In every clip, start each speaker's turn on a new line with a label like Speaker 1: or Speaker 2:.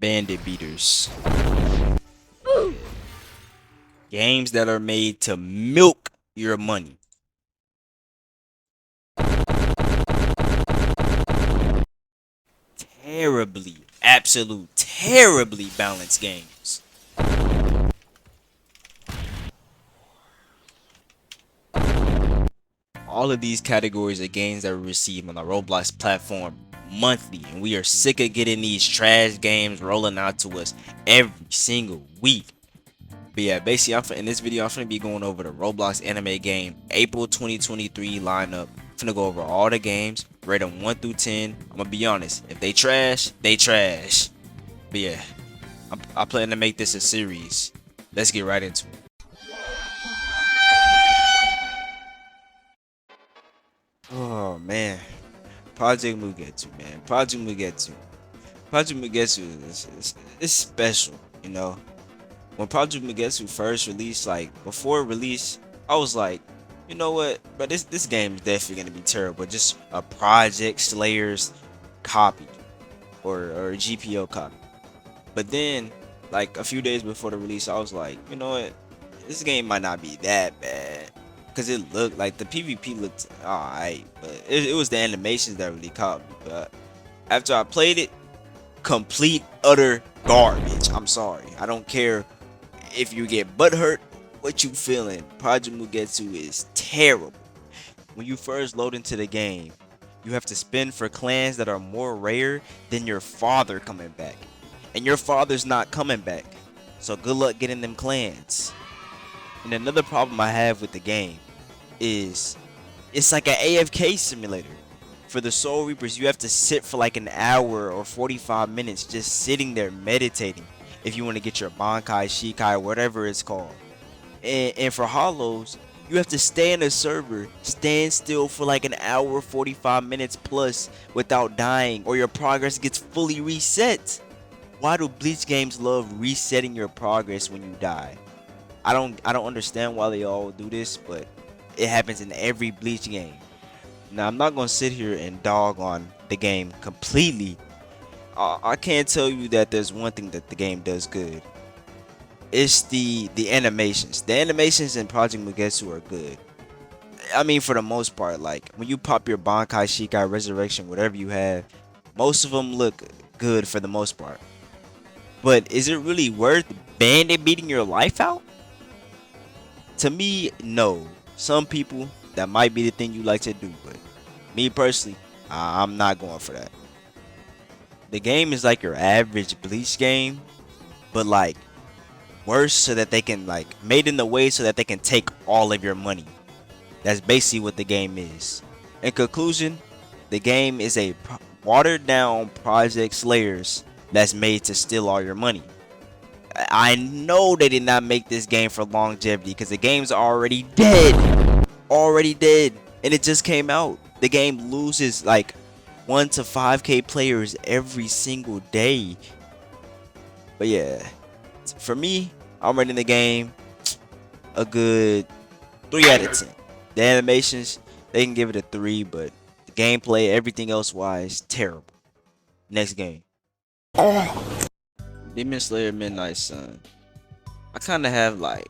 Speaker 1: bandit beaters. Games that are made to milk your money. Terribly balanced games. All of these categories are games that we receive on the Roblox platform monthly, and we are sick of getting these trash games rolling out to us every single week. But yeah, basically, in this video, I'm gonna be going over the Roblox anime game April 2023 lineup. I'm gonna go over all the games, rate them 1 through 10. I'm gonna be honest, if they trash, they trash. But yeah, I plan to make this a series. Let's get right into it. Oh man, Project Mugetsu, man. Project Mugetsu. Project Mugetsu is special, you know. When Project Mugetsu first released, like before release, I was like, you know what? But this game is definitely gonna be terrible. Just a Project Slayer's copy or GPO copy. But then, like a few days before the release, I was like, you know what? This game might not be that bad. Cause it looked like the PvP looked alright, but it was the animations that really caught me. But after I played it, complete utter garbage. I'm sorry. I don't care if you get butthurt. What you feeling? Project Mugetsu is terrible. When you first load into the game, you have to spin for clans that are more rare than your father coming back, and your father's not coming back. So good luck getting them clans. And another problem I have with the game is it's like an AFK simulator. For the Soul Reapers, you have to sit for like an hour or 45 minutes just sitting there meditating if you want to get your Bankai, Shikai, whatever it's called. And for Hollows, you have to stay in a server, stand still for like an hour, 45 minutes plus without dying, or your progress gets fully reset. Why do Bleach games love resetting your progress when you die? I don't understand why they all do this, but it happens in every Bleach game. Now I'm not gonna sit here and dog on the game completely. I can't tell you that there's one thing that the game does good. It's the animations. The animations in Project Mugetsu are good. I mean, for the most part, like when you pop your Bankai, Shikai, Resurrection, whatever you have, most of them look good for the most part. But is it really worth bandit beating your life out? To me, no. Some people, that might be the thing you like to do, but me personally, I'm not going for that. The game is like your average Bleach game, but like worse, so that they can like made in the way so that they can take all of your money. That's basically what the game is. In conclusion, the game is a watered down Project Slayers that's made to steal all your money. I know they did not make this game for longevity because the game's already dead. And it just came out. The game loses like 1 to 5k players every single day. But yeah, for me, I'm rating the game a good 3 out of 10. The animations, they can give it a 3, but the gameplay, everything else wise, terrible. Next game. Demon Slayer Midnight Sun. I kind of have like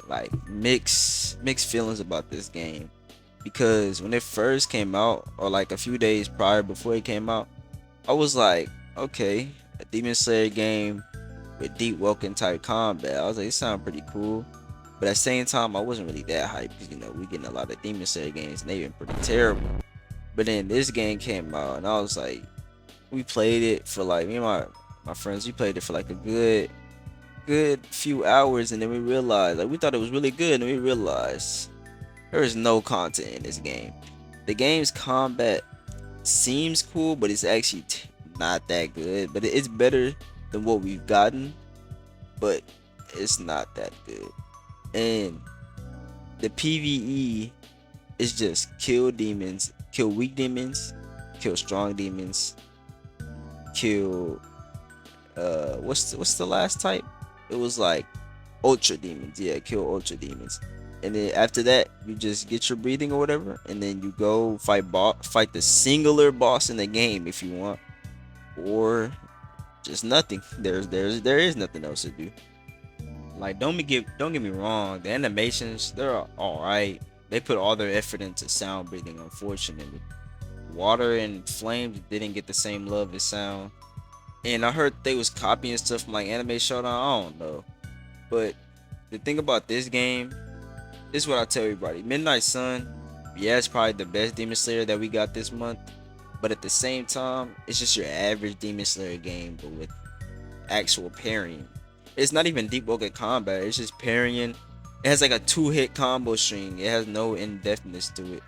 Speaker 1: mixed feelings about this game, because when it first came out, or like a few days prior before it came out, I was like, okay, a Demon Slayer game with deep welcome type combat. I was like, it sounds pretty cool, but at the same time, I wasn't really that hyped because, you know, we getting a lot of Demon Slayer games and they've been pretty terrible. But then this game came out and I was like, we played it for like, me and my friends, we played it for like a good few hours, and then we realized, like, we thought it was really good, and we realized there is no content in this game. The game's combat seems cool, but it's actually not that good. But it's better than what we've gotten, but it's not that good. And the PvE is just kill demons, kill weak demons, kill strong demons, kill what's the last type? It was like ultra demons. Yeah, kill ultra demons. And then after that, you just get your breathing or whatever, and then you go fight the singular boss in the game if you want, or just nothing. There is nothing else to do. Like don't get me wrong, the animations they're all right. They put all their effort into sound breathing. Unfortunately, water and flames didn't get the same love as sound. And I heard they was copying stuff from like Anime Showdown. I don't know, but the thing about this game, this is what I tell everybody: Midnight Sun, yeah, it's probably the best Demon Slayer that we got this month. But at the same time, it's just your average Demon Slayer game, but with actual parrying. It's not even deep vocal combat. It's just parrying. It has like a two-hit combo string. It has no in-depthness to it.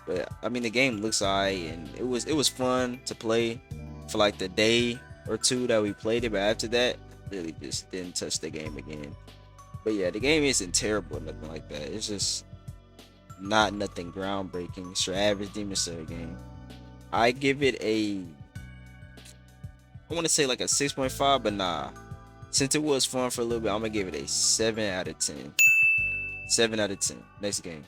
Speaker 1: But I mean, the game looks alright, and it was fun to play for like the day or two that we played it. But after that, really just didn't touch the game again. But yeah, the game isn't terrible or nothing like that. It's just not nothing groundbreaking. It's your average Demon Slayer game. I give it a, I want to say like a 6.5, but nah. Since it was fun for a little bit, I'm gonna give it a 7 out of 10. 7 out of 10. Next game.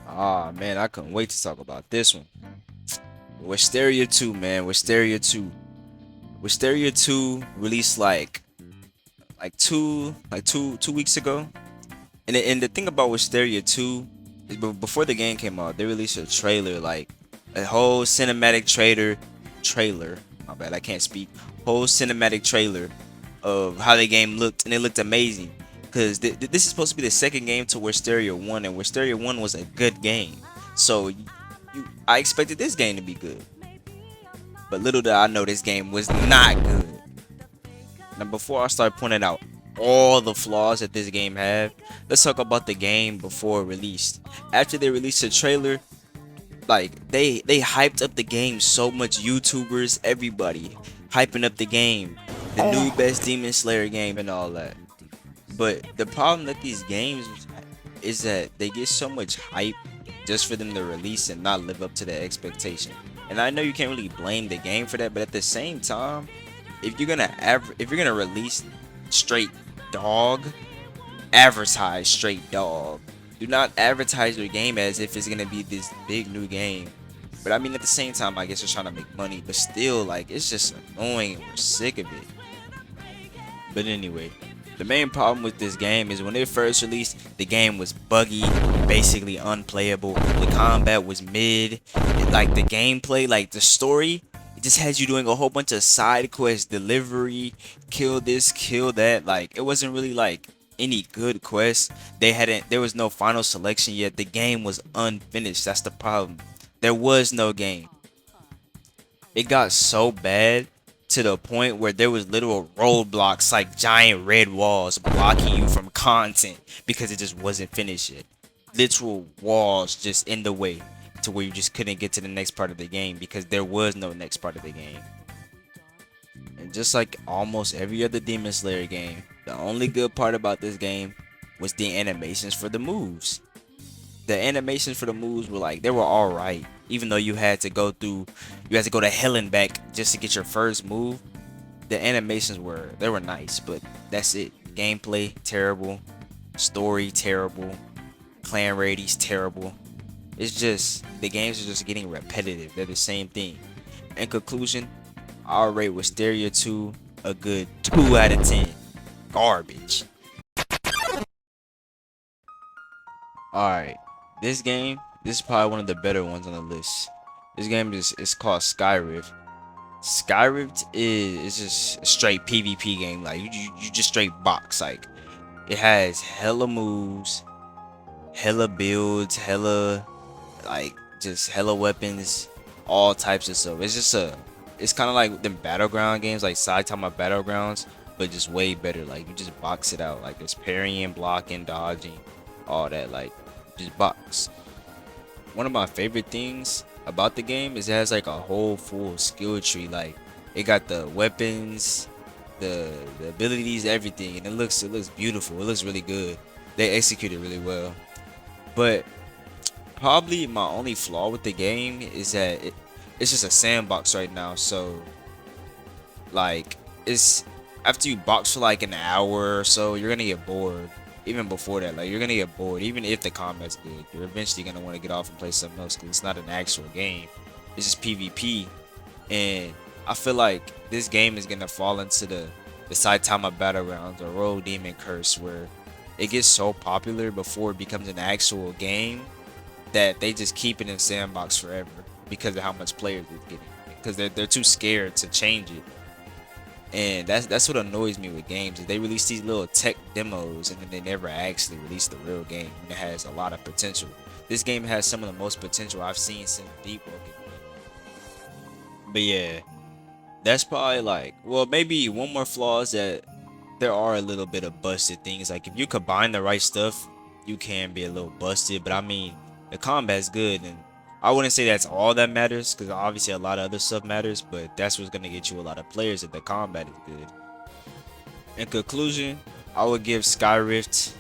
Speaker 1: Ah man, I couldn't wait to talk about this one. Wisteria 2, man. Wisteria 2. Wisteria 2 released like two weeks ago. And the thing about Wisteria 2 is before the game came out, they released a trailer, like a whole cinematic trailer. My bad, I can't speak. Whole cinematic trailer of how the game looked, and it looked amazing. Cause this is supposed to be the second game to Wisteria 1, and Wisteria 1 was a good game. So I expected this game to be good, but little did I know this game was not good. Now, before I start pointing out all the flaws that this game had, let's talk about the game before it released. After they released the trailer, like they hyped up the game so much. YouTubers, everybody hyping up the game, the new best Demon Slayer game and all that. But the problem with these games is that they get so much hype just for them to release and not live up to their expectation. And I know you can't really blame the game for that, but at the same time, if you're gonna release straight dog, advertise straight dog. Do not advertise your game as if it's gonna be this big new game. But I mean, at the same time, I guess they're trying to make money, but still, like, it's just annoying and we're sick of it. But anyway, the main problem with this game is when it first released, the game was buggy, basically unplayable. The combat was mid. Like the gameplay, like the story, it just has you doing a whole bunch of side quests, delivery, kill this, kill that. Like it wasn't really like any good quests. There was no final selection yet. The game was unfinished. That's the problem. There was no game. It got so bad to the point where there was literal roadblocks, like giant red walls blocking you from content because it just wasn't finished yet. Literal walls just in the way to where you just couldn't get to the next part of the game because there was no next part of the game. And just like almost every other Demon Slayer game, the only good part about this game was the animations for the moves. The animations for the moves were like, they were all right, even though you had to go to hell and back just to get your first move. The animations were nice, but that's it. Gameplay terrible, story terrible, clan ratings terrible. It's just the games are just getting repetitive. They're the same thing. In conclusion, I'll rate Wisteria 2 a good 2 out of 10. Garbage. Alright, this is probably one of the better ones on the list. This game is called Skyrave. Skyrave is just a straight PvP game. Like you just straight box. Like it has hella moves, hella builds, hella like just hella weapons, all types of stuff. It's kind of like them battleground games, like Saitama Battlegrounds, but just way better. Like you just box it out. Like there's parrying, blocking, dodging, all that. Like just box. One of my favorite things about the game is it has like a whole full skill tree. Like it got the weapons, the abilities, everything, and it looks beautiful. It looks really good. They execute it really well. But probably my only flaw with the game is that it's just a sandbox right now. So like it's after you box for like an hour or so, you're gonna get bored. even before that, like you're gonna get bored. Even if the combat's good, you're eventually gonna want to get off and play something else because it's not an actual game. It's just PvP, and I feel like this game is gonna fall into the Saitama Battlegrounds or Royal Demon Curse, where it gets so popular before it becomes an actual game that they just keep it in sandbox forever because of how much players it's getting. Because they're too scared to change it, and that's what annoys me with games. Is they release these little tech demos and then they never actually release the real game. And it has a lot of potential. This game has some of the most potential I've seen since Deep Rock. But yeah, that's probably like, well, maybe one more flaw is that there are a little bit of busted things. Like if you combine the right stuff, you can be a little busted. But I mean, the combat's good, and I wouldn't say that's all that matters because obviously a lot of other stuff matters. But that's what's gonna get you a lot of players if the combat is good. In conclusion, I would give Skyrift.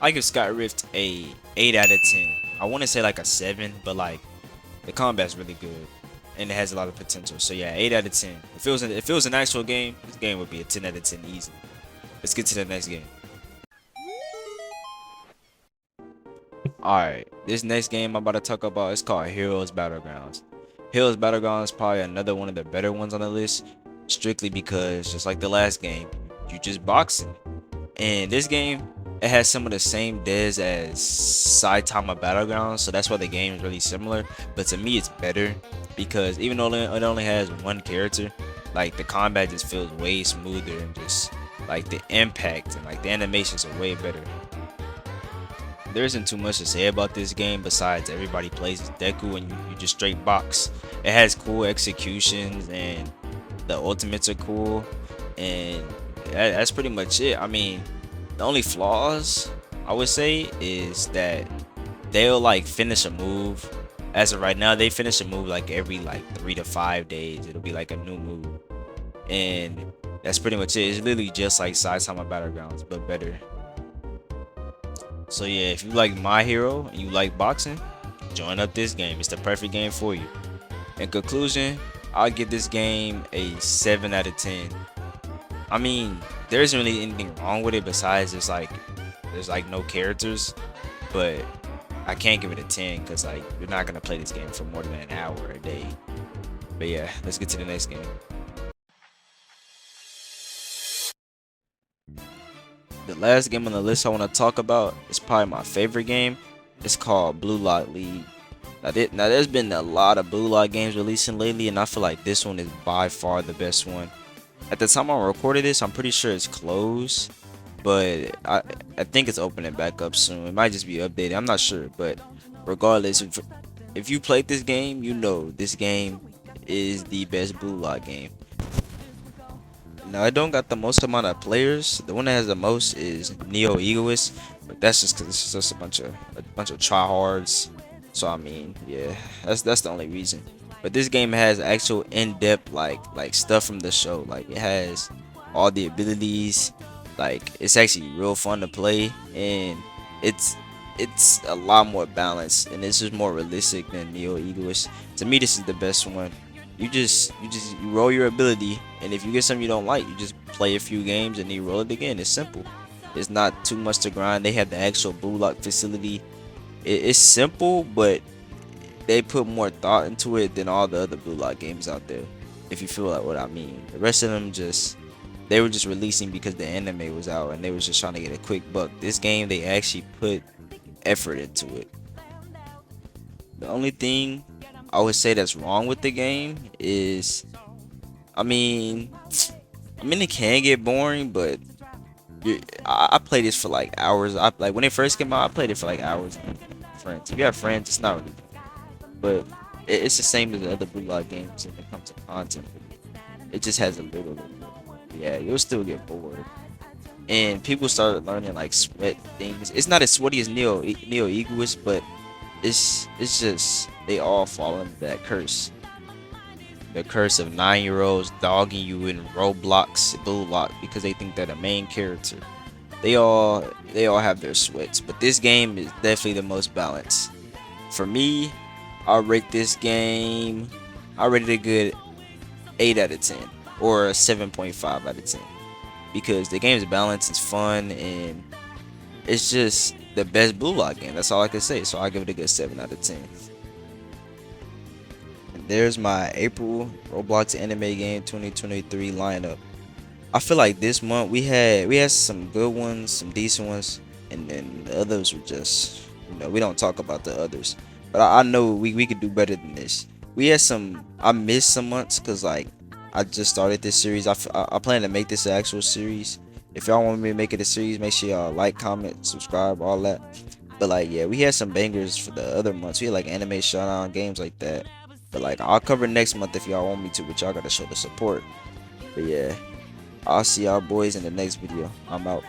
Speaker 1: I give Skyrift a 8 out of 10. I want to say like a 7, but like the combat's really good and it has a lot of potential. So yeah, 8 out of 10. If it was an actual game, this game would be a 10 out of 10 easy. Let's get to the next game. Alright, this next game I'm about to talk about is called Heroes Battlegrounds. Heroes Battlegrounds is probably another one of the better ones on the list, strictly because just like the last game, you just boxing. And this game, it has some of the same devs as Saitama Battlegrounds, so that's why the game is really similar. But to me, it's better because even though it only has one character, like the combat just feels way smoother and just like the impact and like the animations are way better. There isn't too much to say about this game besides everybody plays as Deku and you just straight box. It has cool executions and the ultimates are cool, and that's pretty much it. I mean, the only flaws I would say is that they'll like finish a move. As of right now, they finish a move like every like 3 to 5 days. It'll be like a new move, and that's pretty much it. It's literally just like Saitama Battlegrounds but better. So yeah, if you like My Hero and you like boxing, join up this game. It's the perfect game for you. In conclusion, I'll give this game a 7 out of 10. I mean, there isn't really anything wrong with it besides there's like no characters, but I can't give it a 10 because like you're not gonna play this game for more than an hour a day. But yeah, let's get to the next game. The last game on the list I want to talk about is probably my favorite game. It's called Bluelight League. Now there's been a lot of Bluelight games releasing lately, and I feel like this one is by far the best one. At the time I recorded this, I'm pretty sure it's closed, but I think it's opening back up soon. It might just be updated. I'm not sure, but regardless, if you played this game, you know this game is the best Bluelight game. Now I don't got the most amount of players. The one that has the most is Neo Egoist, but that's just because it's just a bunch of tryhards. So I mean, yeah, that's the only reason. But this game has actual in-depth like stuff from the show. Like it has all the abilities. Like it's actually real fun to play, and it's a lot more balanced, and it's just more realistic than Neo Egoist. To me, this is the best one. You roll your ability, and if you get something you don't like, you just play a few games and then you roll it again. It's simple. It's not too much to grind. They have the actual Bluelock facility. It's simple, but they put more thought into it than all the other Bluelock games out there. If you feel like what I mean, the rest of them they were just releasing because the anime was out and they was just trying to get a quick buck. This game, they actually put effort into it. The only thing I would say that's wrong with the game is, I mean it can get boring, but I played this for like hours. Like when it first came out, I played it for like hours with friends. If you have friends, it's not really, but it's the same as the other Bluelock games when it comes to content. It just has a little. Yeah, you'll still get bored. And people started learning like sweat things. It's not as sweaty as Neo Egoist, but it's just they all fall under that curse. The curse of 9-year-olds dogging you in Roblox Bluelock because they think they're the main character. They all have their sweats, but this game is definitely the most balanced. For me, I'll rate this game. I rated it a good 8 out of 10 or a 7.5 out of 10 because the game is balanced, it's fun, and it's just the best blue lock game. That's all I can say. So I give it a good 7 out of 10. And there's my April Roblox anime game 2023 lineup. I feel like this month we had some good ones, some decent ones, and then the others were just, we don't talk about the others. But I know we could do better than this. We had some, I missed some months because like I just started this series. I plan to make this an actual series. If y'all want me to make it a series, make sure y'all like, comment, subscribe, all that. But like, yeah, we had some bangers for the other months. We had like anime showdown games like that. But like, I'll cover next month if y'all want me to, but y'all gotta show the support. But yeah, I'll see y'all boys in the next video. I'm out.